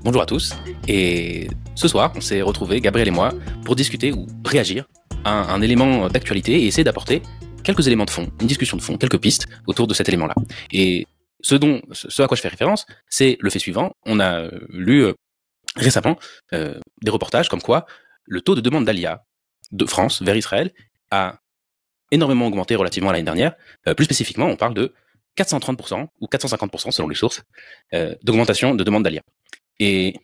Bonjour à tous, et ce soir on s'est retrouvés, Gabriel et moi, pour discuter ou réagir à un élément d'actualité et essayer d'apporter quelques éléments de fond, une discussion de fond, quelques pistes autour de cet élément-là. Et ce à quoi je fais référence, c'est le fait suivant. On a lu récemment des reportages comme quoi le taux de demande d'Alia de France vers Israël a énormément augmenté relativement à l'année dernière. Plus spécifiquement, on parle de 430% ou 450% selon les sources d'augmentation de demande d'Alia. Et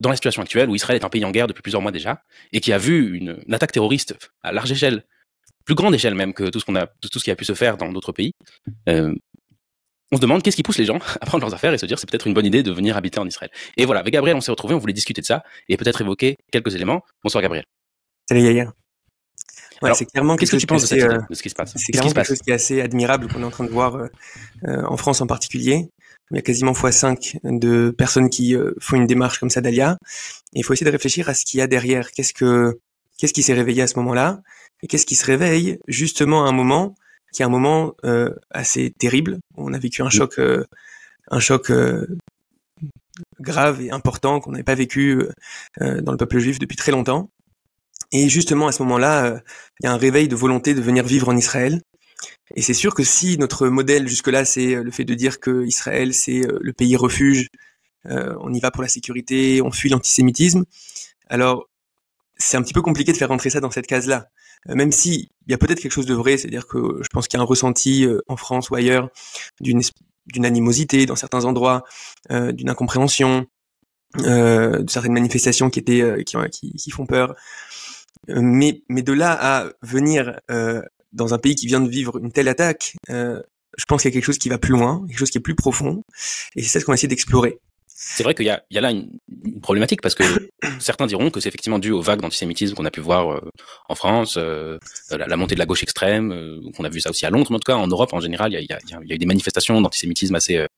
dans la situation actuelle où Israël est un pays en guerre depuis plusieurs mois déjà et qui a vu une attaque terroriste à large échelle, plus grande échelle même que tout ce qui a pu se faire dans d'autres pays, on se demande qu'est-ce qui pousse les gens à prendre leurs affaires et se dire c'est peut-être une bonne idée de venir habiter en Israël. Et voilà, avec Gabriel on s'est retrouvés, on voulait discuter de ça et peut-être évoquer quelques éléments. Bonsoir Gabriel. Salut Yaya. Ouais, Alors, c'est clairement qu'est-ce que tu penses de cette idée, de ce qui se passe? C'est clairement quelque chose qui est assez admirable qu'on est en train de voir en France en particulier. Il y a quasiment x5 de personnes qui font une démarche comme ça d'Alia. Et il faut essayer de réfléchir à ce qu'il y a derrière. Qu'est-ce qui s'est réveillé à ce moment-là? Et qu'est-ce qui se réveille justement à un moment qui est un moment assez terrible. On a vécu un choc grave et important qu'on n'avait pas vécu dans le peuple juif depuis très longtemps. Et justement, à ce moment-là, il y a un réveil de volonté de venir vivre en Israël. Et c'est sûr que si notre modèle jusque-là, c'est le fait de dire que Israël, c'est le pays refuge, on y va pour la sécurité, on fuit l'antisémitisme, alors c'est un petit peu compliqué de faire rentrer ça dans cette case-là. Même si il y a peut-être quelque chose de vrai, c'est-à-dire que je pense qu'il y a un ressenti en France ou ailleurs d'une animosité dans certains endroits, d'une incompréhension, de certaines manifestations qui font peur. Mais de là à venir dans un pays qui vient de vivre une telle attaque, je pense qu'il y a quelque chose qui va plus loin, quelque chose qui est plus profond, et c'est ça ce qu'on va essayer d'explorer. C'est vrai qu'il y a là une problématique parce que certains diront que c'est effectivement dû aux vagues d'antisémitisme qu'on a pu voir en France, la montée de la gauche extrême, qu'on a vu ça aussi à Londres, mais en tout cas en Europe en général, il y a eu des manifestations d'antisémitisme assez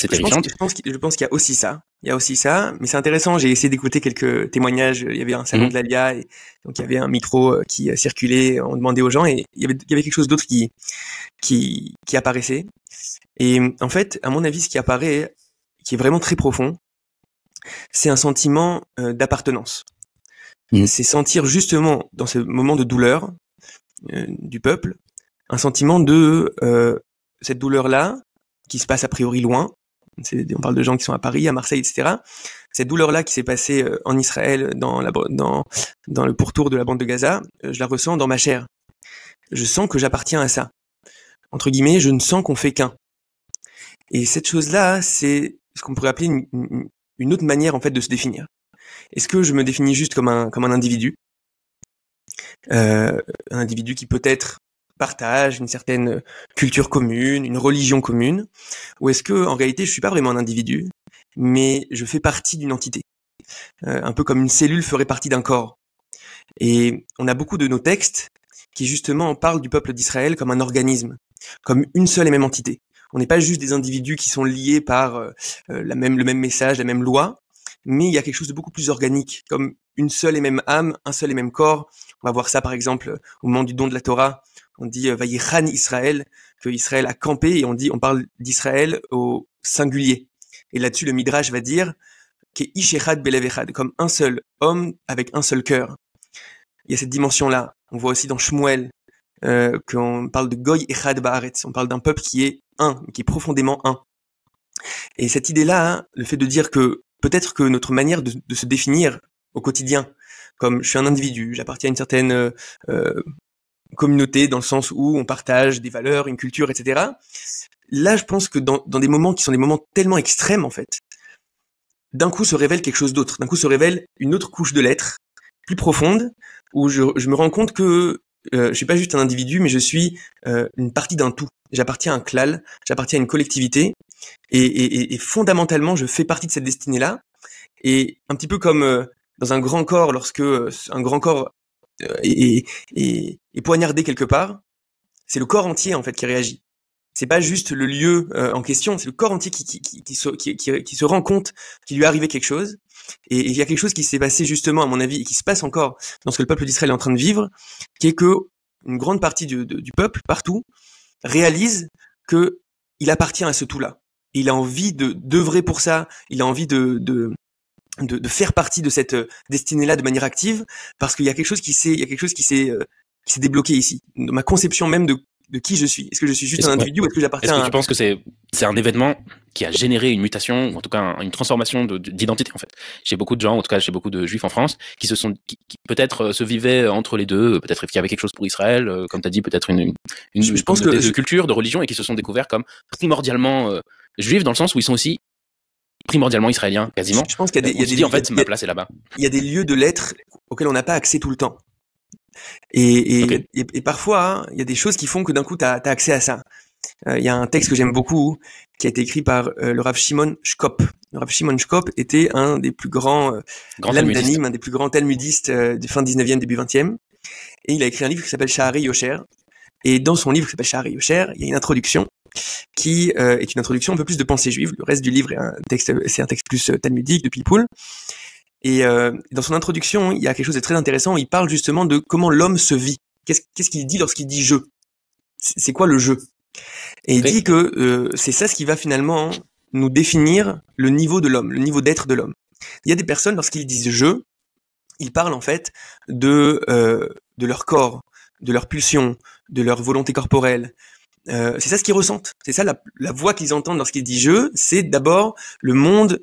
terrifiantes. Je pense qu'il y a aussi ça. Il y a aussi ça, mais c'est intéressant. J'ai essayé d'écouter quelques témoignages. Il y avait un salon de l'Alia, et donc il y avait un micro qui circulait. On demandait aux gens, et il y avait quelque chose d'autre qui apparaissait. Et en fait, à mon avis, ce qui apparaît, qui est vraiment très profond, c'est un sentiment d'appartenance. C'est sentir justement dans ce moment de douleur du peuple, un sentiment de cette douleur-là qui se passe a priori loin. On parle de gens qui sont à Paris, à Marseille, etc. Cette douleur-là qui s'est passée en Israël, dans le pourtour de la bande de Gaza, je la ressens dans ma chair. Je sens que j'appartiens à ça. Entre guillemets, je ne sens qu'on fait qu'un. Et cette chose-là, c'est ce qu'on pourrait appeler une autre manière en fait de se définir. Est-ce que je me définis juste comme un individu, un individu qui peut-être partage une certaine culture commune, une religion commune, ou est-ce que en réalité je suis pas vraiment un individu, mais je fais partie d'une entité, un peu comme une cellule ferait partie d'un corps. Et on a beaucoup de nos textes qui justement parlent du peuple d'Israël comme un organisme, comme une seule et même entité. On n'est pas juste des individus qui sont liés par le même message, la même loi, mais il y a quelque chose de beaucoup plus organique, comme une seule et même âme, un seul et même corps. On va voir ça par exemple au moment du don de la Torah. On dit Vayichan Israël, que Israël a campé, et on parle d'Israël au singulier. Et là-dessus, le Midrash va dire qu'est Ish Echad Belev Echad, comme un seul homme avec un seul cœur. Il y a cette dimension-là. On voit aussi dans Shmuel qu'on parle de Goy Echad Baaretz. On parle d'un peuple qui est un, qui est profondément un. Et cette idée-là, hein, le fait de dire que peut-être que notre manière de se définir au quotidien, comme je suis un individu, j'appartiens à une certaine communauté dans le sens où on partage des valeurs, une culture, etc. Là, je pense que dans des moments qui sont des moments tellement extrêmes, en fait, d'un coup se révèle quelque chose d'autre. D'un coup se révèle une autre couche de l'être, plus profonde, où je me rends compte que je suis pas juste un individu, mais je suis une partie d'un tout. J'appartiens à un klal, j'appartiens à une collectivité, et fondamentalement, je fais partie de cette destinée-là. Et un petit peu comme dans un grand corps, lorsque un grand corps est poignardé quelque part, c'est le corps entier en fait qui réagit. C'est pas juste le lieu en question, c'est le corps entier qui se rend compte qu'il lui est arrivé quelque chose. Et il y a quelque chose qui s'est passé justement, à mon avis, et qui se passe encore dans ce que le peuple d'Israël est en train de vivre, qui est que une grande partie du peuple, partout, réalise que il appartient à ce tout-là. Il a envie d'œuvrer pour ça, il a envie de de faire partie de cette destinée-là de manière active, parce qu'il y a quelque chose qui s'est débloqué ici, dans ma conception même de qui je suis. Est-ce que je suis juste un individu ou est-ce que j'appartiens à... Est-ce que tu penses que c'est un événement qui a généré une mutation, ou en tout cas une transformation d'identité, en fait? J'ai beaucoup de gens, en tout cas j'ai beaucoup de juifs en France, qui peut-être se vivaient entre les deux, peut-être qu'il y avait quelque chose pour Israël, comme tu as dit, peut-être une je pense que de culture, de religion, et qui se sont découverts comme primordialement juifs, dans le sens où ils sont aussi primordialement israéliens, quasiment. Je pense qu'il y a des en fait, ma place est là-bas. Il y a des lieux de l'être auxquels on n'a pas accès tout le temps. Et parfois, hein, il y a des choses qui font que d'un coup, tu as accès à ça. Il y a un texte que j'aime beaucoup qui a été écrit par le Rav Shimon Shkop. Le Rav Shimon Shkop était un des plus grands lamdanim, un des plus grands talmudistes du fin 19e, début 20e. Et il a écrit un livre qui s'appelle Shaharei Yosher. Et dans son livre qui s'appelle Shaharei Yosher, il y a une introduction qui est une introduction un peu plus de pensée juive. Le reste du livre c'est un texte plus talmudique, de Pilpoul. Et dans son introduction, il y a quelque chose de très intéressant. Il parle justement de comment l'homme se vit. Qu'est-ce qu'il dit lorsqu'il dit je? C'est quoi le je? Et il dit que c'est ça ce qui va finalement nous définir le niveau de l'homme, le niveau d'être de l'homme. Il y a des personnes, lorsqu'ils disent je, ils parlent en fait de leur corps, de leur pulsion, de leur volonté corporelle. C'est ça ce qu'ils ressentent. C'est ça la voix qu'ils entendent lorsqu'ils disent je. C'est d'abord le monde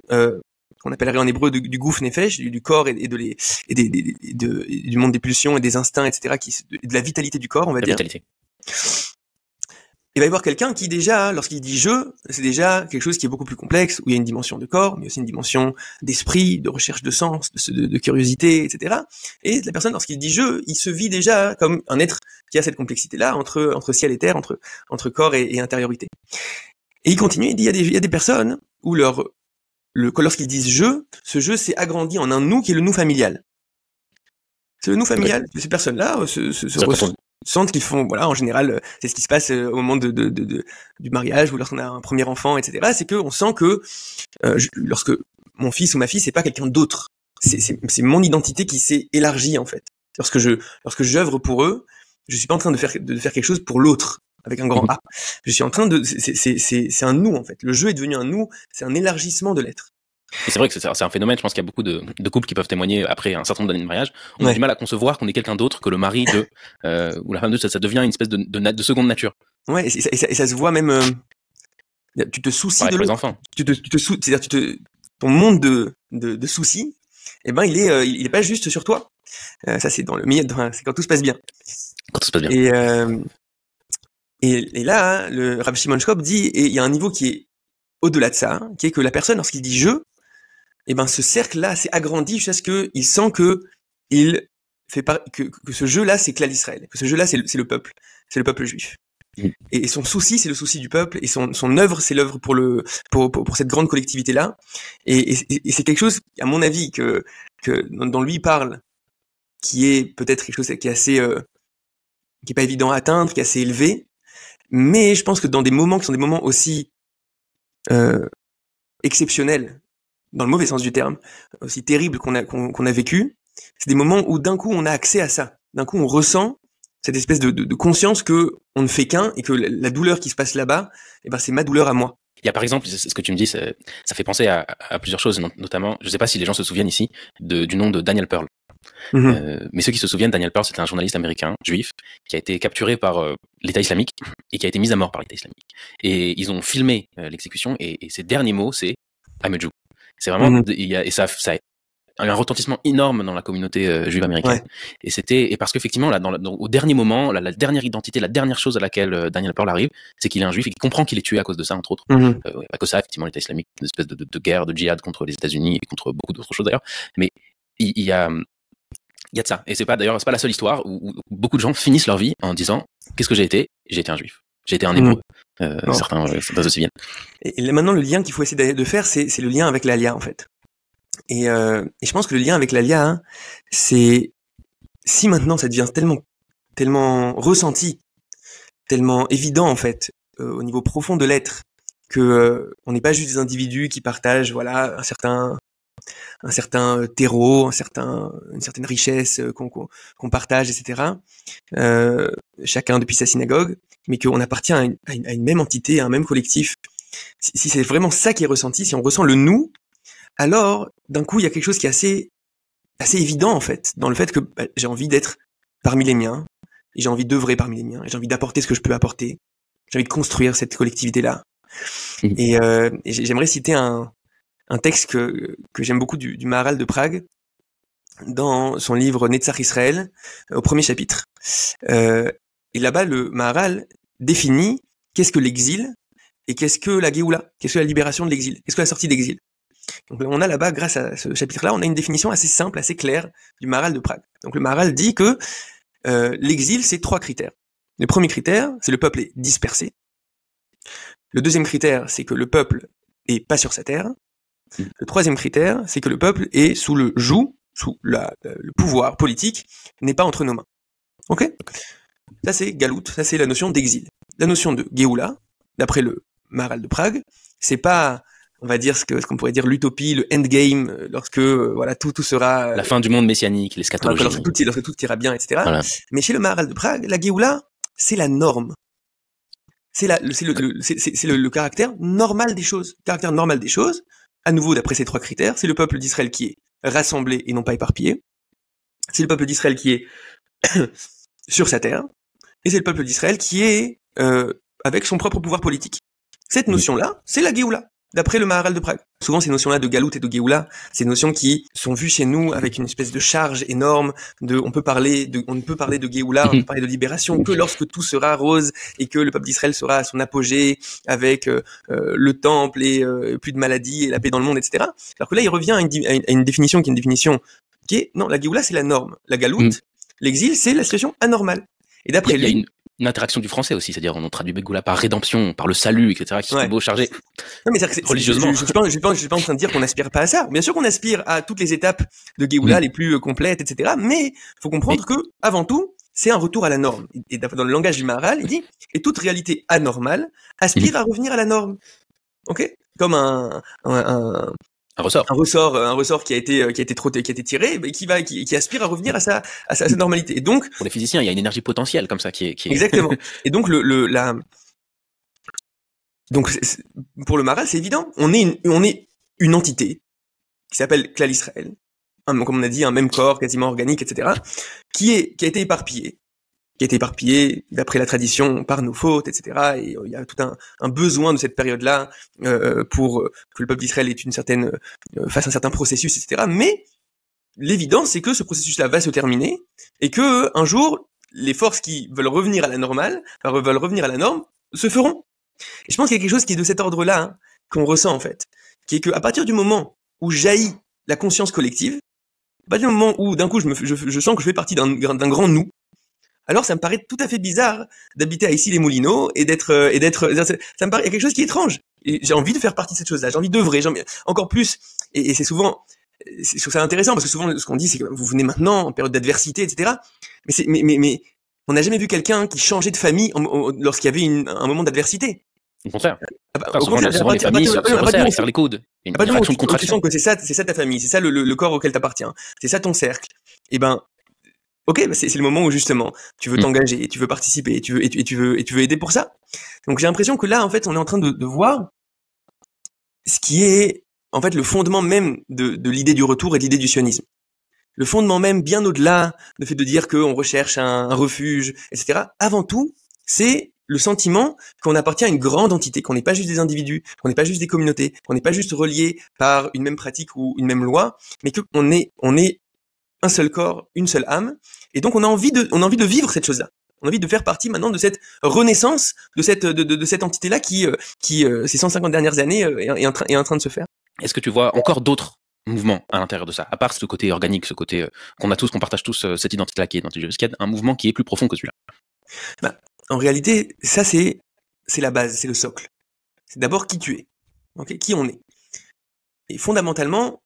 qu'on appellerait en hébreu du gouf nefesh, du corps et du monde des pulsions et des instincts, etc., de la vitalité du corps, on va dire. Vitalité. Il va y avoir quelqu'un qui déjà, lorsqu'il dit je, c'est déjà quelque chose qui est beaucoup plus complexe, où il y a une dimension de corps, mais aussi une dimension d'esprit, de recherche de sens, de curiosité, etc. Et la personne, lorsqu'il dit je, il se vit déjà comme un être qui a cette complexité-là entre ciel et terre, entre corps et intériorité. Et il continue, il dit il y a des personnes où lorsqu'ils disent je, ce je s'est agrandi en un nous qui est le nous familial. C'est le nous familial. Ces personnes-là sentent qu'ils font, voilà, en général, c'est ce qui se passe au moment du mariage ou lorsqu'on a un premier enfant, etc. C'est que on sent que lorsque mon fils ou ma fille, c'est pas quelqu'un d'autre. C'est mon identité qui s'est élargie en fait. Lorsque j'œuvre pour eux, je suis pas en train de faire quelque chose pour l'autre avec un grand A. Je suis en train c'est un nous en fait. Le jeu est devenu un nous, c'est un élargissement de l'être. Et c'est vrai que c'est un phénomène, je pense qu'il y a beaucoup de couples qui peuvent témoigner après un certain nombre d'années de mariage. On a du mal à concevoir qu'on est quelqu'un d'autre que le mari de, ou la femme de, ça devient une espèce de seconde nature. Ouais, et ça se voit même, tu te soucies de l'autre. Enfants. C'est-à-dire ton monde de soucis, eh ben, il est pas juste sur toi. Ça, c'est c'est quand tout se passe bien. Quand tout se passe bien. Et là, le Rav Shimon Shkop dit, et il y a un niveau qui est au-delà de ça, qui est que la personne, lorsqu'il dit je, eh ben, ce cercle-là s'est agrandi jusqu'à ce qu'il sent que ce jeu-là, c'est Klal Israël, que ce jeu-là, c'est le peuple juif. Et son souci, c'est le souci du peuple, et son œuvre, c'est l'œuvre pour cette grande collectivité-là. Et c'est quelque chose, à mon avis, que dont lui parle, qui est peut-être quelque chose qui est assez, qui est pas évident à atteindre, qui est assez élevé. Mais je pense que dans des moments qui sont des moments aussi exceptionnels, dans le mauvais sens du terme, aussi terribles qu'on a vécu, c'est des moments où d'un coup on a accès à ça. D'un coup on ressent cette espèce de conscience que on ne fait qu'un et que la douleur qui se passe là-bas, eh ben c'est ma douleur à moi. Il y a par exemple, ce que tu me dis, ça fait penser à plusieurs choses, notamment, je ne sais pas si les gens se souviennent ici du nom de Daniel Pearl. Mais ceux qui se souviennent, Daniel Pearl, c'était un journaliste américain, juif, qui a été capturé par l'État islamique et qui a été mis à mort par l'État islamique. Et ils ont filmé l'exécution et ses derniers mots, c'est I'm a Jew. C'est vraiment, et ça a eu un retentissement énorme dans la communauté juive américaine. Ouais. Et parce qu'effectivement, là, au dernier moment, la dernière identité, la dernière chose à laquelle Daniel Pearl arrive, c'est qu'il est un juif et qu'il comprend qu'il est tué à cause de ça, entre autres. À cause de ça, effectivement, l'État islamique, une espèce de guerre, de djihad contre les États-Unis et contre beaucoup d'autres choses d'ailleurs. Mais il y a de ça. Et c'est pas la seule histoire où beaucoup de gens finissent leur vie en disant qu'est-ce que j'ai été? J'ai été un juif. J'ai été un hébreu. Certains aussi viennent. Et maintenant, le lien qu'il faut essayer de faire, c'est le lien avec l'Alia, en fait. Et je pense que le lien avec l'Alia, hein, c'est si maintenant ça devient tellement ressenti, tellement évident en fait, au niveau profond de l'être, que on n'est pas juste des individus qui partagent, voilà, un certain terreau, une certaine richesse qu'on partage, etc. Chacun depuis sa synagogue, mais qu'on appartient à une même entité, à un même collectif. Si c'est vraiment ça qui est ressenti, si on ressent le nous, alors d'un coup il y a quelque chose qui est assez évident en fait, dans le fait que j'ai envie d'être parmi les miens, et j'ai envie d'œuvrer parmi les miens, et j'ai envie d'apporter ce que je peux apporter, j'ai envie de construire cette collectivité-là. Et j'aimerais citer un texte que j'aime beaucoup du Maharal de Prague, dans son livre Netzach Israël, au premier chapitre. Et là-bas, le Maharal définit qu'est-ce que l'exil et qu'est-ce que la Géoula, qu'est-ce que la libération de l'exil, qu'est-ce que la sortie d'exil. Donc on a là-bas, grâce à ce chapitre-là, on a une définition assez simple, assez claire du Maharal de Prague. Donc le Maharal dit que l'exil, c'est 3 critères. Le premier critère, c'est le peuple est dispersé. Le deuxième critère, c'est que le peuple est pas sur sa terre. Le troisième critère, c'est que le peuple est sous le joug, sous le pouvoir politique, n'est pas entre nos mains. Ok ? Ça c'est Galout, ça c'est la notion d'exil. La notion de Géoula, d'après le Maharal de Prague, c'est pas, on va dire ce qu'on pourrait dire l'utopie, le endgame, lorsque voilà tout sera la fin du monde messianique, l'eschatologie, lorsque tout ira bien, etc. Voilà. Mais chez le Maharal de Prague, la Géoula, c'est la norme. C'est le caractère normal des choses. Caractère normal des choses. À nouveau, d'après ces 3 critères, c'est le peuple d'Israël qui est rassemblé et non pas éparpillé. C'est le peuple d'Israël qui est sur sa terre. Et c'est le peuple d'Israël qui est avec son propre pouvoir politique. Cette notion-là, c'est la Géoula, d'après le Maharal de Prague. Souvent, ces notions-là de Galout et de Géoula, ces notions qui sont vues chez nous avec une espèce de charge énorme, on ne peut parler de Géoula, on peut parler de libération que lorsque tout sera rose et que le peuple d'Israël sera à son apogée avec le temple et plus de maladies et la paix dans le monde, etc. Alors que là, il revient à une définition qui est une définition qui est, non, la Géoula, c'est la norme. La Galout, l'exil, c'est la situation anormale. Et d'après lui, il y a une interaction du français aussi, c'est-à-dire on traduit Géoula par rédemption, par le salut, etc., qui sont beaux chargés religieusement. Je suis pas en train de dire qu'on n'aspire pas à ça. Bien sûr qu'on aspire à toutes les étapes de Géoula les plus complètes, etc. Mais faut comprendre que, avant tout, c'est un retour à la norme. Et dans le langage du Maharal, il dit, et toute réalité anormale aspire à revenir à la norme. Ok ? Comme un ressort qui a été tiré, mais qui aspire à revenir à sa normalité. Et donc, pour les physiciens, il y a une énergie potentielle comme ça qui est... Exactement. Et donc pour le Maharal, c'est évident. On est une entité qui s'appelle Klal Israël, comme on a dit, un même corps quasiment organique, etc., qui a été éparpillé. D'après la tradition par nos fautes, etc. Et il y a tout un besoin de cette période-là pour que le peuple d'Israël fasse un certain processus, etc. Mais l'évidence, c'est que ce processus-là va se terminer et que un jour, les forces qui veulent revenir à la normale, veulent revenir à la norme, se feront. Et je pense qu'il y a quelque chose qui est de cet ordre-là qu'on ressent en fait, qui est qu'à partir du moment où jaillit la conscience collective, à partir du moment où d'un coup je sens que je fais partie d'un grand nous, alors ça me paraît tout à fait bizarre d'habiter à Issy-les-Moulineaux et d'être ça me paraît quelque chose qui est étrange. Et j'ai envie de faire partie de cette chose-là, j'ai envie d'œuvrer, encore plus. Et c'est souvent, je trouve ça intéressant parce que souvent ce qu'on dit c'est que vous venez maintenant en période d'adversité, etc. Mais on n'a jamais vu quelqu'un qui changeait de famille lorsqu'il y avait un moment d'adversité. Au contraire. Souvent les familles se resserrent et serrent les coudes. Il y a une réaction de contraction. Tu sens que c'est ça ta famille, c'est ça le corps auquel t'appartiens, c'est ça ton cercle. Et ben, ok, c'est le moment où justement tu veux t'engager, tu veux participer, tu veux aider pour ça. Donc j'ai l'impression que là en fait on est en train de voir ce qui est en fait le fondement même de l'idée du retour et de l'idée du sionisme. Le fondement même bien au-delà du fait de dire qu'on recherche un refuge, etc. Avant tout, c'est le sentiment qu'on appartient à une grande entité, qu'on n'est pas juste des individus, qu'on n'est pas juste des communautés, qu'on n'est pas juste reliés par une même pratique ou une même loi, mais qu'on est un seul corps, une seule âme, et donc on a envie de vivre cette chose-là. On a envie de faire partie maintenant de cette renaissance de cette entité-là qui ces 150 dernières années est en train de se faire. Est-ce que tu vois encore d'autres mouvements à l'intérieur de ça, à part ce côté organique, ce côté qu'on partage tous cette identité-là qui est identité, est-ce qu'il y a un mouvement qui est plus profond que celui-là? En réalité, ça c'est la base, c'est le socle. C'est d'abord qui tu es, okay, qui on est. Et fondamentalement,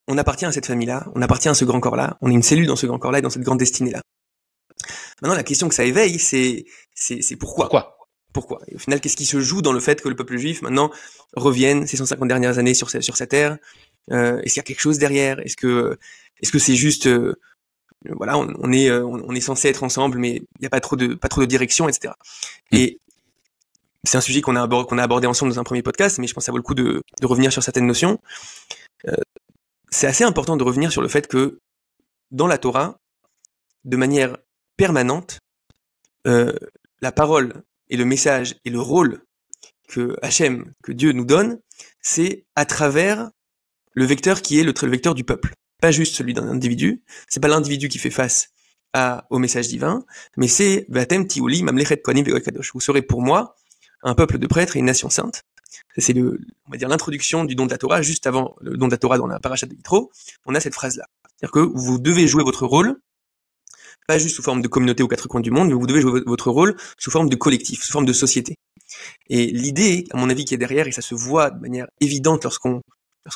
on appartient à cette famille-là, on appartient à ce grand corps-là, on est une cellule dans ce grand corps-là et dans cette grande destinée-là. Maintenant, la question que ça éveille, c'est Pourquoi? Et au final, qu'est-ce qui se joue dans le fait que le peuple juif maintenant revienne ces 150 dernières années sur sa terre? Est-ce qu'il y a quelque chose derrière? Est-ce que c'est juste voilà, on est censé être ensemble, mais il n'y a pas trop de direction, etc. Et c'est un sujet qu'on a abordé ensemble dans un premier podcast, mais je pense que ça vaut le coup de revenir sur certaines notions. c'est assez important de revenir sur le fait que dans la Torah, de manière permanente, la parole et le message et le rôle que Hachem, que Dieu nous donne, c'est à travers le vecteur qui est le vecteur du peuple. Pas juste celui d'un individu, c'est pas l'individu qui fait face au message divin, mais c'est Vatem Tiuli Mamlechet Kohanim Ve'Goy Kadosh. Vous serez pour moi un peuple de prêtres et une nation sainte. C'est on va dire l'introduction du don de la Torah, juste avant le don de la Torah dans la paracha de Yitro, on a cette phrase-là. C'est-à-dire que vous devez jouer votre rôle, pas juste sous forme de communauté aux quatre coins du monde, mais vous devez jouer votre rôle sous forme de collectif, sous forme de société. Et l'idée, à mon avis, qui est derrière, et ça se voit de manière évidente lorsqu'on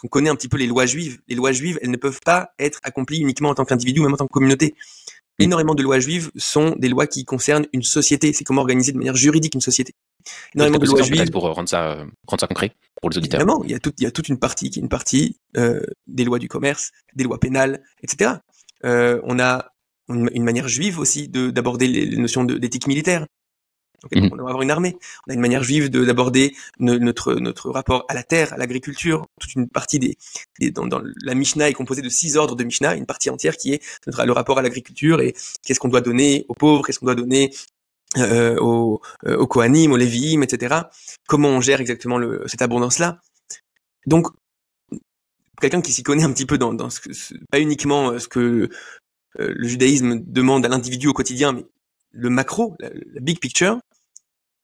connaît un petit peu les lois juives, elles ne peuvent pas être accomplies uniquement en tant qu'individu, même en tant que communauté. Énormément de lois juives sont des lois qui concernent une société. C'est comment organiser de manière juridique une société. Énormément de lois juives. Pour rendre ça concret pour les auditeurs. Évidemment, il y a toute une partie qui est une partie des lois du commerce, des lois pénales, etc. On a une manière juive aussi d'aborder les notions d'éthique militaire. Donc, on doit avoir une armée. On a une manière juive d'aborder notre rapport à la terre, à l'agriculture. Toute une partie dans la Mishnah est composée de 6 ordres de Mishnah, une partie entière qui est le rapport à l'agriculture et qu'est-ce qu'on doit donner aux pauvres, qu'est-ce qu'on doit donner aux Kohanim, aux Lévi'im, etc. Comment on gère exactement cette abondance-là. Donc, quelqu'un qui s'y connaît un petit peu dans pas uniquement ce que le judaïsme demande à l'individu au quotidien, mais le macro, la big picture,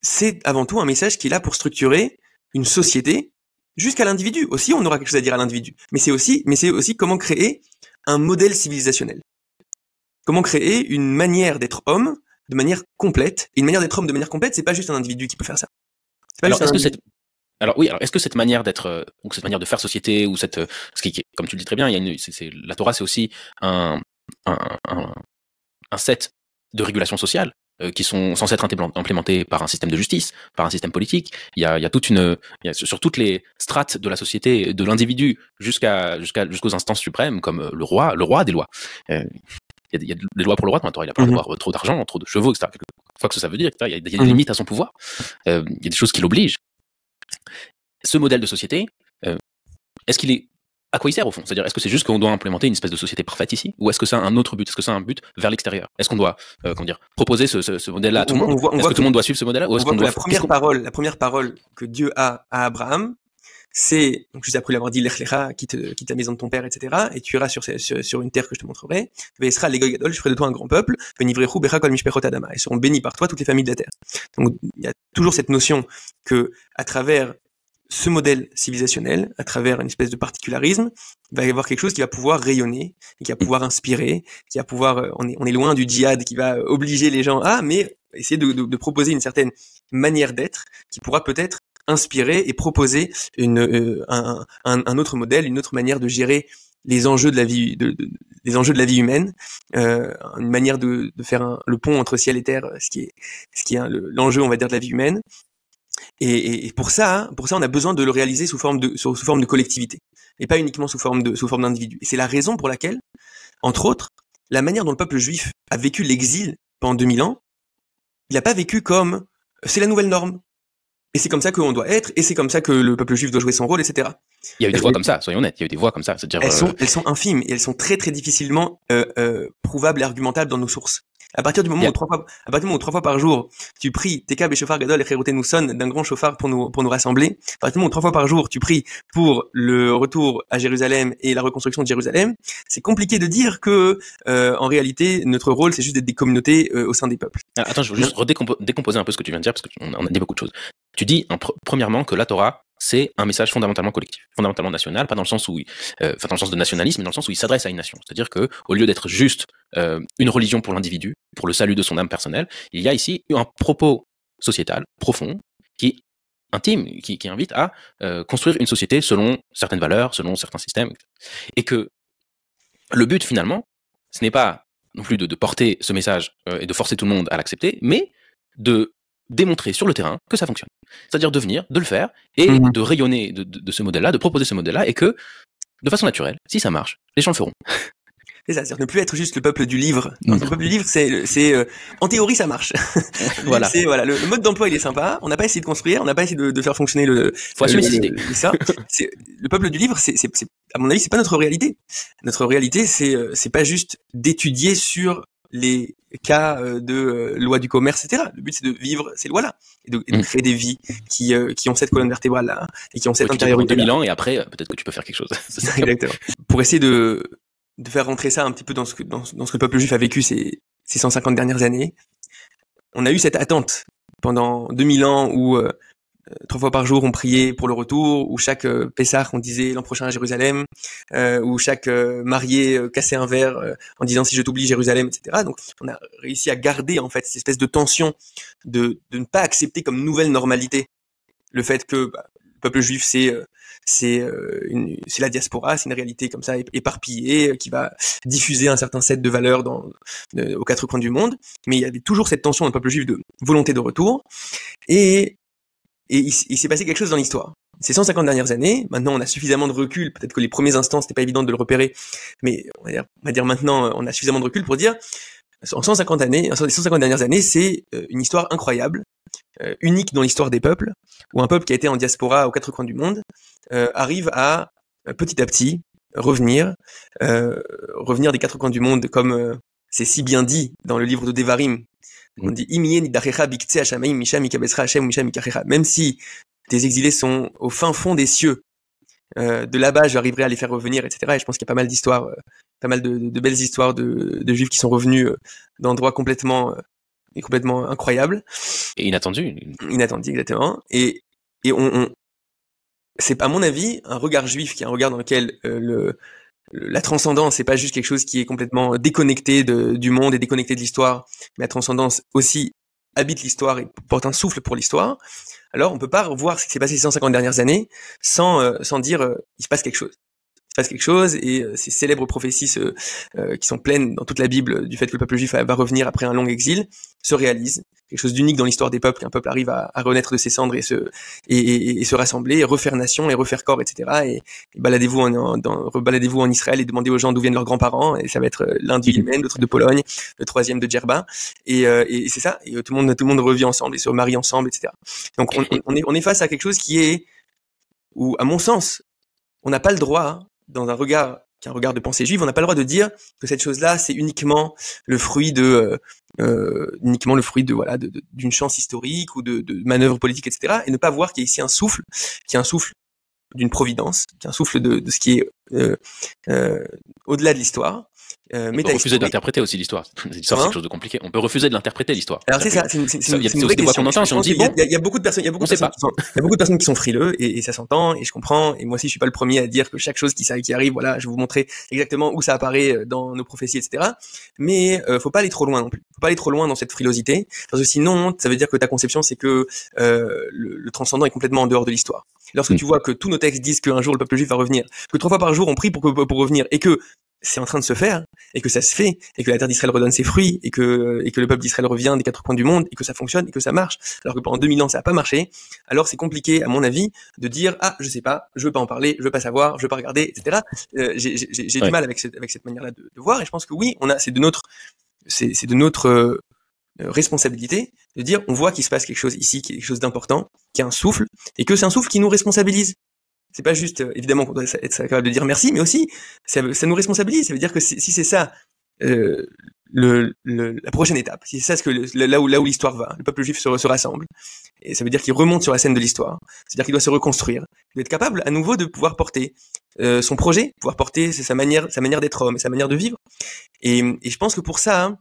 c'est avant tout un message qui est là pour structurer une société jusqu'à l'individu. Aussi, on aura quelque chose à dire à l'individu. Mais c'est aussi comment créer un modèle civilisationnel. Comment créer une manière d'être homme de manière complète. Et une manière d'être homme de manière complète, c'est pas juste un individu qui peut faire ça. Est-ce que cette manière d'être, donc cette manière de faire société, ou comme tu le dis très bien, la Torah, c'est aussi un set de régulations sociales qui sont censées être implémentées par un système de justice, par un système politique. Il y a sur toutes les strates de la société, de l'individu jusqu'aux instances suprêmes, comme le roi des lois. Il y a des lois pour le roi dans la Torah. Il a pas le droit d'avoir trop d'argent, trop de chevaux, etc. Quoi que ça veut dire, etc. Il y a des limites à son pouvoir. Il y a des choses qui l'obligent. Ce modèle de société, à quoi il sert au fond? C'est-à-dire, est-ce que c'est juste qu'on doit implémenter une espèce de société parfaite ici, ou est-ce que c'est un autre but? Est-ce que c'est un but vers l'extérieur? Est-ce qu'on doit, proposer ce modèle-là à tout le monde? Est-ce que tout le monde doit suivre ce modèle-là, ou est-ce qu'on doit... La première parole que Dieu a à Abraham, c'est, donc juste après lui avoir dit Lech Lecha, quitte la maison de ton père, etc., et tu iras sur une terre que je te montrerai, Ve'esra l'Egoy Gadol, je ferai de toi un grand peuple, Venivrechu Becha Kol Mishpechot Adama, et seront bénis par toi toutes les familles de la terre. Donc, il y a toujours cette notion que, à travers ce modèle civilisationnel, à travers une espèce de particularisme, il va y avoir quelque chose qui va pouvoir rayonner, et qui va pouvoir inspirer, qui va pouvoir, on est loin du djihad qui va obliger les gens mais essayer de proposer une certaine manière d'être qui pourra peut-être inspirer et proposer un autre modèle, une autre manière de gérer les enjeux de la vie, les enjeux de la vie humaine, une manière de faire le pont entre ciel et terre, ce qui est l'enjeu, on va dire, de la vie humaine. Et pour ça, on a besoin de le réaliser sous forme de collectivité, et pas uniquement sous forme d'individu. Et c'est la raison pour laquelle, entre autres, la manière dont le peuple juif a vécu l'exil pendant 2000 ans, il n'a pas vécu comme c'est la nouvelle norme. Et c'est comme ça qu'on doit être, et c'est comme ça que le peuple juif doit jouer son rôle, etc. Il y a eu des voix comme ça, soyons honnêtes, il y a eu des voix comme ça. C'est-à-dire, elles sont infimes, et elles sont très très difficilement prouvables et argumentables dans nos sources. À partir du moment où 3 fois par jour, tu pries Teka Beshofar Gadol et Cheroté nous sonne d'un grand chauffard pour nous rassembler, à partir du moment où 3 fois par jour, tu pries pour le retour à Jérusalem et la reconstruction de Jérusalem, c'est compliqué de dire que, en réalité, notre rôle, c'est juste d'être des communautés au sein des peuples. Attends, je veux juste décomposer un peu ce que tu viens de dire, parce qu'on a dit beaucoup de choses. Tu dis, premièrement, que la Torah, c'est un message fondamentalement collectif, fondamentalement national, pas dans le sens dans le sens de nationalisme, mais dans le sens où il s'adresse à une nation. C'est-à-dire que, au lieu d'être juste une religion pour l'individu, pour le salut de son âme personnelle, il y a ici un propos sociétal profond, qui intime, qui invite à construire une société selon certaines valeurs, selon certains systèmes, et que le but finalement, ce n'est pas non plus de porter ce message et de forcer tout le monde à l'accepter, mais de démontrer sur le terrain que ça fonctionne. C'est-à-dire de venir, de le faire, et de rayonner de ce modèle-là, de proposer ce modèle-là, et que, de façon naturelle, si ça marche, les gens le feront. C'est ça, c'est-à-dire ne plus être juste le peuple du livre. Le peuple du livre, en théorie, ça marche. Voilà. Le mode d'emploi, il est sympa. On n'a pas essayé de construire, on n'a pas essayé de faire fonctionner faut assumer cette idée. Le peuple du livre, à mon avis, c'est pas notre réalité. Notre réalité, c'est pas juste d'étudier sur les cas de loi du commerce, etc. Le but, c'est de vivre ces lois-là et de créer des vies qui ont cette colonne vertébrale là et qui ont cette intériorité. 2000 ans et après, peut-être que tu peux faire quelque chose. C'est ça, exactement. Pour essayer de faire rentrer ça un petit peu dans ce que le peuple juif a vécu ces 150 dernières années, on a eu cette attente pendant 2000 ans où 3 fois par jour on priait pour le retour, où chaque Pessah on disait l'an prochain à Jérusalem, où chaque marié cassait un verre en disant si je t'oublie Jérusalem, etc. Donc on a réussi à garder en fait cette espèce de tension de ne pas accepter comme nouvelle normalité le fait que le peuple juif c'est la diaspora, c'est une réalité comme ça éparpillée qui va diffuser un certain set de valeurs aux quatre coins du monde, mais il y avait toujours cette tension dans le peuple juif de volonté de retour et il s'est passé quelque chose dans l'histoire. Ces 150 dernières années, maintenant on a suffisamment de recul, peut-être que les premiers instants c'était pas évident de le repérer, mais on va dire maintenant on a suffisamment de recul pour dire en 150 dernières années, c'est une histoire incroyable, unique dans l'histoire des peuples, où un peuple qui a été en diaspora aux quatre coins du monde arrive à petit à petit revenir des quatre coins du monde comme c'est si bien dit dans le livre de Devarim. On dit même si tes exilés sont au fin fond des cieux, de là-bas j'arriverai à les faire revenir, etc. Et je pense qu'il y a pas mal d'histoires, pas mal de belles histoires de juifs qui sont revenus d'endroits complètement incroyables et inattendus, exactement. Et c'est à mon avis un regard juif qui est un regard dans lequel la transcendance, c'est pas juste quelque chose qui est complètement déconnecté du monde et déconnecté de l'histoire, mais la transcendance aussi habite l'histoire et porte un souffle pour l'histoire. Alors, on peut pas revoir ce qui s'est passé ces 150 dernières années sans dire il se passe quelque chose. Il se passe quelque chose et ces célèbres prophéties qui sont pleines dans toute la Bible du fait que le peuple juif va revenir après un long exil se réalisent. Quelque chose d'unique dans l'histoire des peuples, qu'un peuple arrive à renaître de ses cendres et se rassembler, et refaire nation et refaire corps, etc. Et baladez-vous en Israël et demandez aux gens d'où viennent leurs grands-parents, et ça va être l'un du Yémen, l'autre de Pologne, le troisième de Djerba, et c'est ça. Et tout le monde revit ensemble et se marie ensemble, etc. Donc on est face à quelque chose où, à mon sens, on n'a pas le droit, dans un regard qui est un regard de pensée juive, on n'a pas le droit de dire que cette chose-là, c'est uniquement le fruit d'une chance historique ou de manœuvres politiques, etc. Et ne pas voir qu'il y a ici un souffle, qui est un souffle d'une providence, qui est un souffle de ce qui est au-delà de l'histoire. On peut refuser d'interpréter aussi l'histoire. L'histoire, c'est quelque chose de compliqué. On peut refuser de l'interpréter, l'histoire. Alors c'est ça, c'est une vraie question. Il y a beaucoup de personnes, qui sont frileux et ça s'entend et je comprends. Et moi aussi, je suis pas le premier à dire que chaque chose qui arrive, voilà, je vais vous montrer exactement où ça apparaît dans nos prophéties, etc. Mais faut pas aller trop loin non plus. Faut pas aller trop loin dans cette frilosité parce que sinon, ça veut dire que ta conception, c'est que le transcendant est complètement en dehors de l'histoire. Lorsque tu vois que tous nos textes disent qu'un jour le peuple juif va revenir, que 3 fois par jour on prie pour revenir et que c'est en train de se faire, et que ça se fait, et que la terre d'Israël redonne ses fruits, et que le peuple d'Israël revient des 4 coins du monde, et que ça fonctionne, et que ça marche, alors que pendant 2000 ans ça n'a pas marché, alors c'est compliqué, à mon avis, de dire, je sais pas, je veux pas en parler, je veux pas savoir, je veux pas regarder, etc. J'ai du mal avec cette manière-là de voir, et je pense que oui, c'est de notre responsabilité de dire, on voit qu'il se passe quelque chose ici, qui est quelque chose d'important, qui est un souffle, et que c'est un souffle qui nous responsabilise. C'est pas juste, évidemment, qu'on doit être capable de dire merci, mais aussi, ça nous responsabilise. Ça veut dire que si c'est ça, la prochaine étape, si c'est ça là où l'histoire va, le peuple juif se rassemble, et ça veut dire qu'il remonte sur la scène de l'histoire. C'est-à-dire qu'il doit se reconstruire. Il doit être capable, à nouveau, de pouvoir porter son projet, pouvoir porter sa manière d'être homme, sa manière de vivre. Et je pense que pour ça,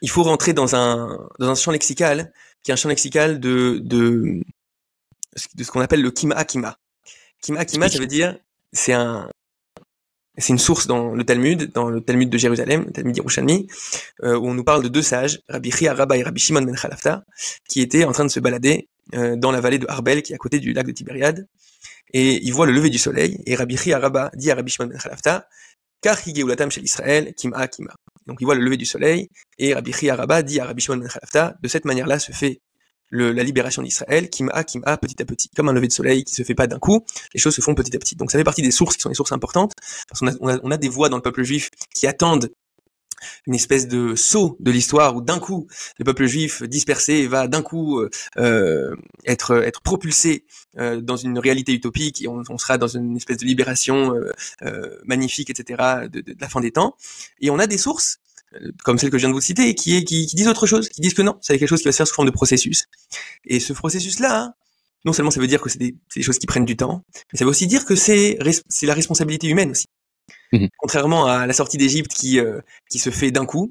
il faut rentrer dans un champ lexical, qui est un champ lexical de ce qu'on appelle le kima kima. Kima, ça veut dire, c'est une source dans le Talmud de Jérusalem, le Talmud Yerushalmi, où on nous parle de 2 sages, Rabbi Chia Rabba et Rabbi Shimon ben Chalafta, qui étaient en train de se balader dans la vallée de Arbel, qui est à côté du lac de Tibériade, et ils voient le lever du soleil, et Rabbi Chia Rabba dit à Rabbi Shimon ben Chalafta, Kar hi geulatam shel Israël, kima. Donc ils voient le lever du soleil, et Rabbi Chia Rabba dit à Rabbi Shimon ben Chalafta, de cette manière-là se fait la libération d'Israël, Kim'a, petit à petit, comme un lever de soleil qui se fait pas d'un coup, les choses se font petit à petit. Donc ça fait partie des sources qui sont des sources importantes, parce qu'on a des voix dans le peuple juif qui attendent une espèce de saut de l'histoire où d'un coup le peuple juif dispersé va d'un coup être propulsé dans une réalité utopique et on sera dans une espèce de libération magnifique, etc. de la fin des temps. Et on a des sources comme celle que je viens de vous citer qui disent autre chose, qui disent que non, c'est quelque chose qui va se faire sous forme de processus. Et ce processus-là, hein, non seulement ça veut dire que c'est des choses qui prennent du temps, mais ça veut aussi dire que c'est la responsabilité humaine aussi. Contrairement à la sortie d'Égypte qui se fait d'un coup,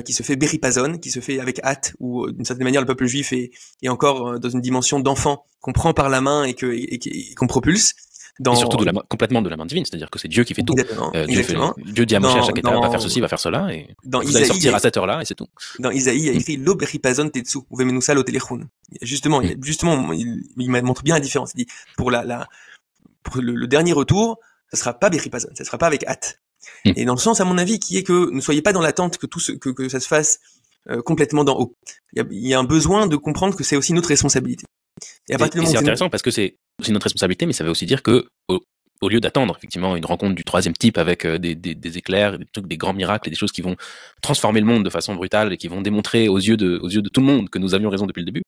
qui se fait beripazon, qui se fait avec hâte, où d'une certaine manière le peuple juif est encore dans une dimension d'enfant qu'on prend par la main et qu'on propulse. Et surtout complètement de la main divine, c'est-à-dire que c'est Dieu qui fait tout. Exactement. Dieu dit à Moshe à chaque étape, va faire ceci, va faire cela, et vous allez sortir à cette heure-là, et c'est tout. Dans Isaïe, il y a écrit lo beripazon tetsu, uvemenusa lo telechun. Justement, il montre bien la différence. Il dit pour pour le dernier retour, ça sera pas beripazon, ça sera pas avec hâte. Et dans le sens, à mon avis, qui est que ne soyez pas dans l'attente que que ça se fasse complètement d'en haut. Il y a un besoin de comprendre que c'est aussi notre responsabilité. Et c'est intéressant parce que c'est aussi notre responsabilité, mais ça veut aussi dire que au lieu d'attendre effectivement une rencontre du troisième type avec des éclairs, des grands miracles et des choses qui vont transformer le monde de façon brutale et qui vont démontrer aux yeux de tout le monde que nous avions raison depuis le début.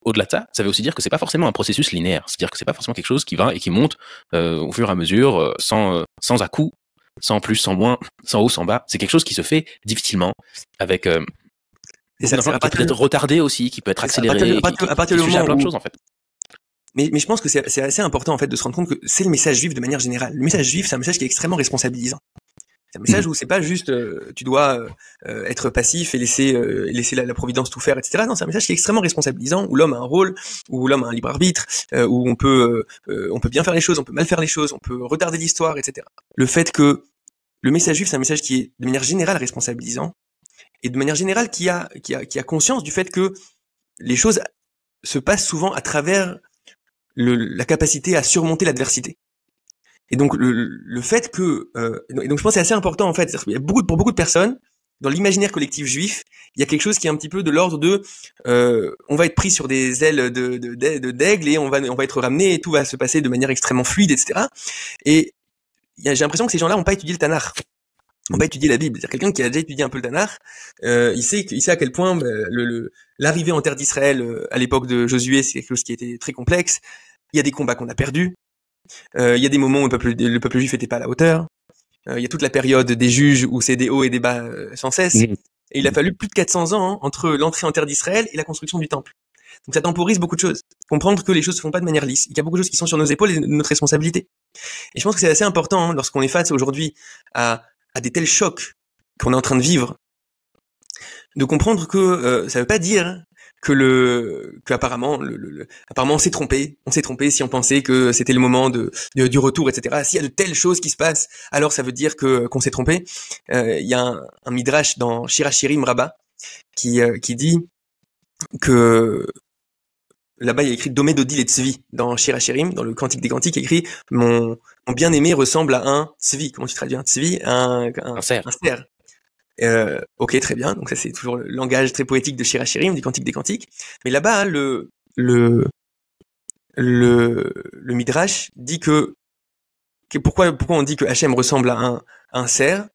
Au-delà de ça, ça veut aussi dire que c'est pas forcément un processus linéaire. C'est-à-dire que c'est pas forcément quelque chose qui va et qui monte au fur et à mesure, sans à-coups, sans plus, sans moins, sans haut, sans bas. C'est quelque chose qui se fait difficilement, avec qui peut être retardé aussi, qui peut être accéléré, à partir du moment à plein de choses en fait. Mais je pense que c'est assez important en fait de se rendre compte que c'est le message juif de manière générale. Le message juif, c'est un message qui est extrêmement responsabilisant. C'est un message où c'est pas juste tu dois être passif et laisser la providence tout faire, etc. Non, c'est un message qui est extrêmement responsabilisant, où l'homme a un rôle, où l'homme a un libre arbitre, où on peut bien faire les choses, on peut mal faire les choses, on peut retarder l'histoire, etc. Le fait que le message juif, c'est un message qui est de manière générale responsabilisant, et de manière générale qui a conscience du fait que les choses se passent souvent à travers la capacité à surmonter l'adversité. Et donc le fait que et donc je pense que c'est assez important en fait. Il y a pour beaucoup de personnes dans l'imaginaire collectif juif, il y a quelque chose qui est un petit peu de l'ordre de on va être pris sur des ailes d'aigle et on va être ramené et tout va se passer de manière extrêmement fluide, etc. Et j'ai l'impression que ces gens-là n'ont pas étudié le Tanakh. On va étudier la Bible. C'est-à-dire quelqu'un qui a déjà étudié un peu le Tanakh, il sait à quel point l'arrivée en terre d'Israël à l'époque de Josué, c'est quelque chose qui était très complexe. Il y a des combats qu'on a perdus. Il y a des moments où le peuple juif était pas à la hauteur. Il y a toute la période des juges où c'est des hauts et des bas sans cesse. Et il a fallu plus de 400 ans entre l'entrée en terre d'Israël et la construction du temple. Donc ça temporise beaucoup de choses. Comprendre que les choses se font pas de manière lisse. Il y a beaucoup de choses qui sont sur nos épaules et de notre responsabilité. Et je pense que c'est assez important lorsqu'on est face aujourd'hui à des tels chocs qu'on est en train de vivre, de comprendre que ça veut pas dire que apparemment on s'est trompé si on pensait que c'était le moment du retour, etc. S'il y a de telles choses qui se passent, alors ça veut dire qu'on s'est trompé. Il y a un midrash dans Shir HaShirim Rabbah qui dit que là-bas il y a écrit Domé Dodi et Tzvi dans Shir HaShirim, dans le Cantique des Cantiques, écrit mon bien-aimé ressemble à un Tzvi. Comment tu traduis un Tzvi? Un cerf. Ok, très bien. Donc ça, c'est toujours le langage très poétique de Shir HaShirim, du Cantique des Cantiques. Mais là-bas, le Midrash dit que pourquoi on dit que Hachem ressemble à un cerf?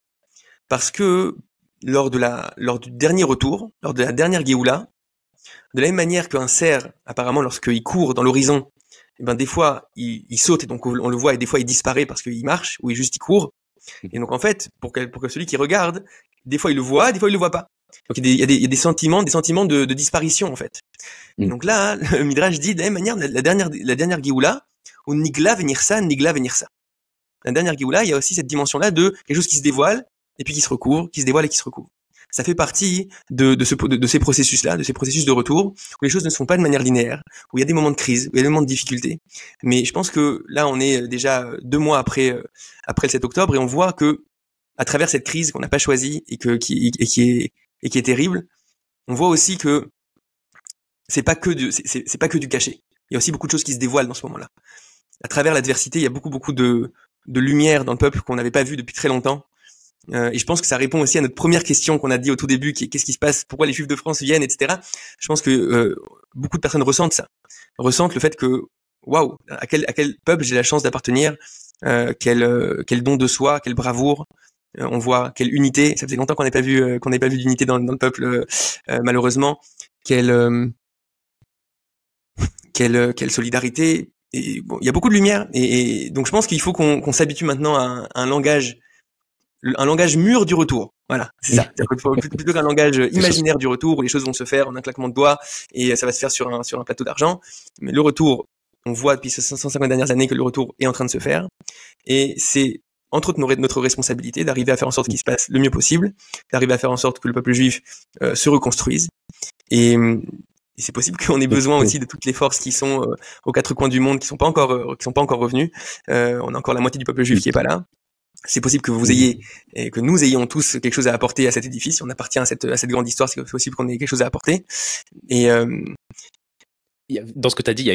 Parce que lors du dernier retour, lors de la dernière Géoula, de la même manière qu'un cerf, apparemment, lorsqu'il court dans l'horizon, des fois, il saute et donc on le voit et des fois il disparaît parce qu'il marche ou il court. Et donc en fait, pour que celui qui regarde, des fois il le voit, des fois il le voit pas. Donc il y a des sentiments de disparition en fait. Et donc là, le Midrash dit de la même manière, la dernière Géoula, ou Nigla venir ça. La dernière Géoula, il y a aussi cette dimension-là de quelque chose qui se dévoile et puis qui se recouvre, qui se dévoile et qui se recouvre. Ça fait partie de ces processus-là, de ces processus de retour, où les choses ne se font pas de manière linéaire, où il y a des moments de crise, où il y a des moments de difficulté. Mais je pense que là, on est déjà 2 mois après le 7 octobre, et on voit que, à travers cette crise qu'on n'a pas choisie et qui est terrible, on voit aussi que c'est pas que du cachet. Il y a aussi beaucoup de choses qui se dévoilent dans ce moment-là. À travers l'adversité, il y a beaucoup de lumière dans le peuple qu'on n'avait pas vu depuis très longtemps. Et je pense que ça répond aussi à notre première question qu'on a dit au tout début, qui est qu'est-ce qui se passe, pourquoi les Juifs de France viennent, etc. Je pense que beaucoup de personnes ressentent ça, ressentent le fait que waouh, à quel peuple j'ai la chance d'appartenir, quel don de soi, quelle bravoure. On voit quelle unité. Ça faisait longtemps qu'on n'avait pas vu d'unité dans le peuple, malheureusement. Quelle solidarité. Et bon, il y a beaucoup de lumière. Et donc je pense qu'il faut qu'on s'habitue maintenant à un langage mûr du retour. Voilà, c'est ça. Plutôt qu'un langage imaginaire du retour où les choses vont se faire en un claquement de doigts et ça va se faire sur un plateau d'argent. Mais le retour, on voit depuis ces 150 dernières années que le retour est en train de se faire. Et c'est entre autres notre responsabilité d'arriver à faire en sorte qu'il se passe le mieux possible, d'arriver à faire en sorte que le peuple juif se reconstruise. Et c'est possible qu'on ait besoin aussi de toutes les forces qui sont aux quatre coins du monde, qui sont pas encore revenues. On a encore la moitié du peuple juif qui est pas là. C'est possible que que nous ayons tous quelque chose à apporter à cet édifice. On appartient à cette grande histoire. C'est possible qu'on ait quelque chose à apporter. Et dans ce que tu as dit,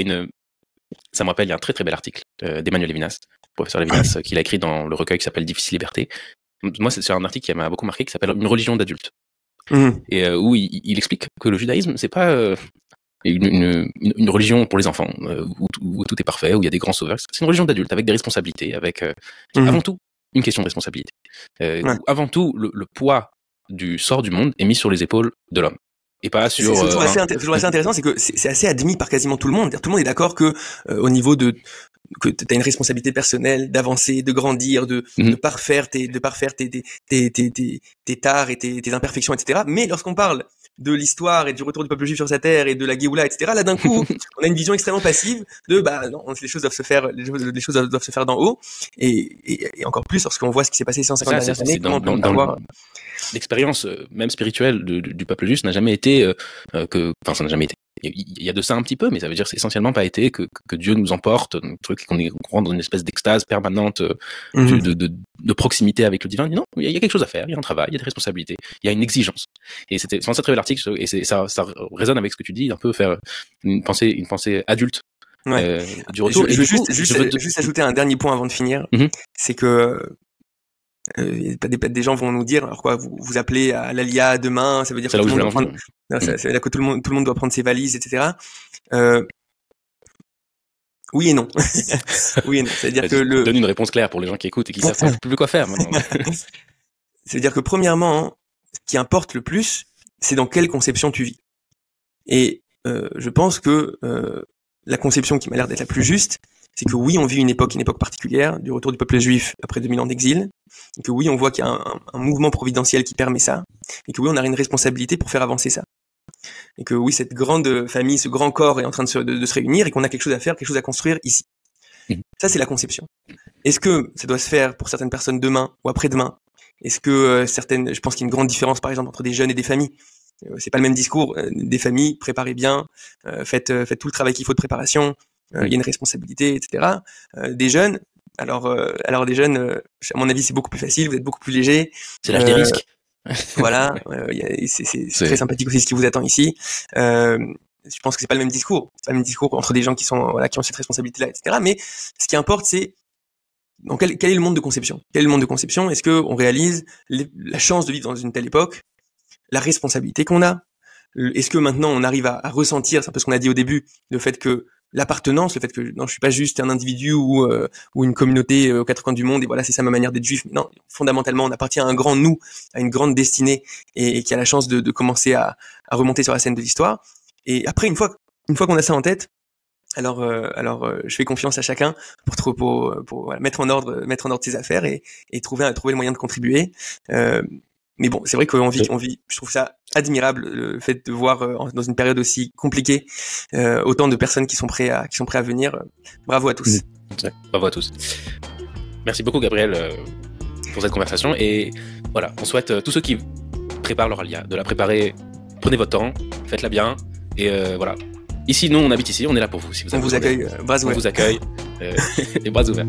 ça me rappelle, il y a un très très bel article d'Emmanuel Levinas, professeur Levinas, qu'il a écrit dans le recueil qui s'appelle Difficile Liberté. Moi, c'est un article qui m'a beaucoup marqué, qui s'appelle Une religion d'adulte. Et où il explique que le judaïsme, c'est pas une religion pour les enfants, où tout est parfait, où il y a des grands sauveurs. C'est une religion d'adulte, avec des responsabilités, avec avant tout une question de responsabilité. Avant tout, le poids du sort du monde est mis sur les épaules de l'homme. Et pas sur. C'est toujours assez intéressant, c'est que c'est assez admis par quasiment tout le monde. Tout le monde est d'accord que au niveau que t'as une responsabilité personnelle d'avancer, de grandir, de parfaire tes tares et tes imperfections, etc. Mais lorsqu'on parle de l'histoire et du retour du peuple juif sur sa terre et de la Géoula, etc. Là, d'un coup, on a une vision extrêmement passive de non, les choses doivent se faire, les choses doivent se faire d'en haut. Et encore plus lorsqu'on voit ce qui s'est passé ces 150 dernières années. Dans l'expérience même spirituelle du peuple juif n'a jamais été ça n'a jamais été. Il y a de ça un petit peu, mais ça veut dire que c'est essentiellement pas été que Dieu nous emporte, un truc qu'on rentre dans une espèce d'extase permanente de proximité avec le divin. Non, il y a quelque chose à faire, il y a un travail, il y a des responsabilités, il y a une exigence. Et c'est dans cette très bel article, et ça résonne avec ce que tu dis, un peu faire une pensée adulte. Du retour. Je veux juste ajouter un dernier point avant de finir, c'est que des gens vont nous dire alors quoi, vous appelez à l'Alia demain, ça veut dire que tout le monde doit prendre, ça veut dire que tout le monde doit prendre ses valises, etc. Oui et non. Oui et non. C'est-à-dire que donne une réponse claire pour les gens qui écoutent et qui savent plus quoi faire maintenant. C'est-à-dire que premièrement, ce qui importe le plus, c'est dans quelle conception tu vis. Et je pense que la conception qui m'a l'air d'être la plus juste, c'est que oui, on vit une époque particulière, du retour du peuple juif après 2000 ans d'exil, et que oui, on voit qu'il y a un mouvement providentiel qui permet ça, et que oui, on a une responsabilité pour faire avancer ça. Et que oui, cette grande famille, ce grand corps est en train de se réunir, et qu'on a quelque chose à faire, quelque chose à construire ici. Ça, c'est la conception. Est-ce que ça doit se faire pour certaines personnes demain ou après-demain? Est-ce que je pense qu'il y a une grande différence, par exemple, entre des jeunes et des familles. C'est pas le même discours. Des familles, préparez bien, faites tout le travail qu'il faut de préparation. Il y a une responsabilité, etc. Des jeunes, alors des jeunes, à mon avis, c'est beaucoup plus facile. Vous êtes beaucoup plus léger. C'est l'âge des risques. Voilà, c'est très sympathique aussi ce qui vous attend ici. Je pense que c'est pas le même discours. C'est pas le même discours entre des gens qui ont cette responsabilité-là, etc. Mais ce qui importe, c'est quel est le monde de conception. Quel est le monde de conception? Est-ce que on réalise la chance de vivre dans une telle époque, la responsabilité qu'on a? Est-ce que maintenant on arrive à ressentir, c'est un peu ce qu'on a dit au début, le fait que l'appartenance, le fait que non, je suis pas juste un individu ou une communauté aux quatre coins du monde et voilà, c'est ça ma manière d'être juif. Mais non, fondamentalement, on appartient à un grand nous, à une grande destinée et qui a la chance de commencer à remonter sur la scène de l'histoire. Et après, une fois qu'on a ça en tête, alors je fais confiance à chacun pour voilà, mettre en ordre ses affaires et trouver le moyen de contribuer. Mais bon, c'est vrai qu'on vit, je trouve ça admirable, le fait de voir dans une période aussi compliquée, autant de personnes qui sont prêts à venir. Bravo à tous. Bravo à tous. Merci beaucoup, Gabriel, pour cette conversation. Et voilà, on souhaite tous ceux qui préparent leur alia, de la préparer, prenez votre temps, faites-la bien. Et voilà. Ici, nous, on habite ici, on est là pour vous. Si vous on vous accueille, bras ouverts. On vous accueille, les bras ouverts.